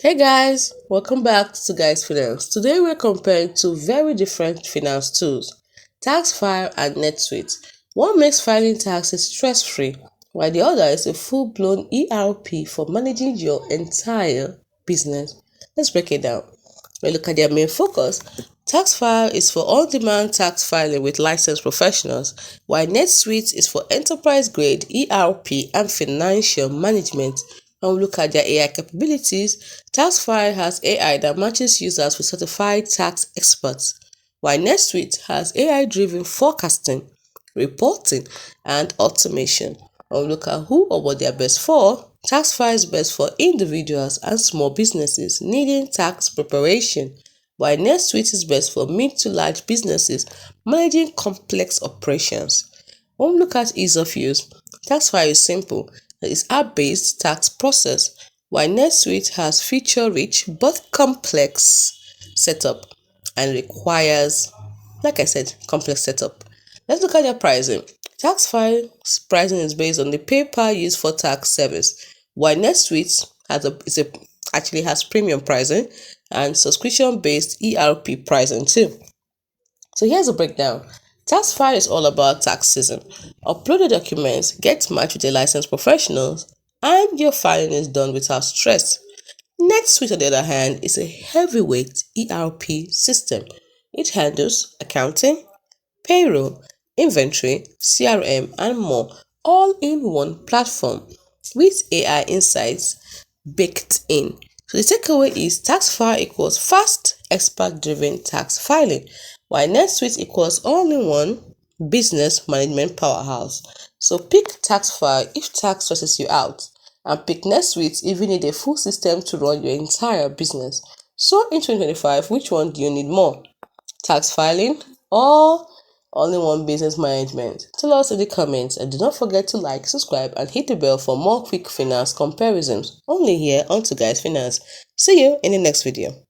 Hey guys, welcome back to Twoguysfinance. Today we're comparing two very different finance tools, Taxfyle and NetSuite. One makes filing taxes stress-free, while the other is a full-blown ERP for managing your entire business. Let's break it down. We look at their main focus. Taxfyle is for on-demand tax filing with licensed professionals, while NetSuite is for enterprise-grade ERP and financial management. When we look at their AI capabilities, Taxfile has AI that matches users with certified tax experts, while NetSuite has AI-driven forecasting, reporting, and automation. When we look at who or what they are best for, Taxfile is best for individuals and small businesses needing tax preparation, while NetSuite is best for mid to large businesses managing complex operations. When we look at ease of use, Taxfile is simple. It's app-based tax process, while NetSuite has feature-rich but complex setup and requires, like I said, complex setup. Let's look at their pricing. Taxfile's pricing is based on the pay-per-use for tax service, while NetSuite actually has premium pricing and subscription-based ERP pricing too. So here's a breakdown. Taxfile is all about tax season. Upload the documents, get matched with a licensed professionals, and your filing is done without stress. NetSuite, on the other hand, is a heavyweight ERP system. It handles accounting, payroll, inventory, CRM, and more, all in one platform with AI insights baked in. So the takeaway is Taxfile equals fast, expert-driven tax filing, while NetSuite equals all-in-one business management powerhouse. So pick Taxfile if tax stresses you out, and pick NetSuite if you need a full system to run your entire business. So in 2025, which one do you need more? Tax filing or all-in-one business management? Tell us in the comments, and do not forget to like, subscribe, and hit the bell for more quick finance comparisons only here on Twoguysfinance. See you in the next video.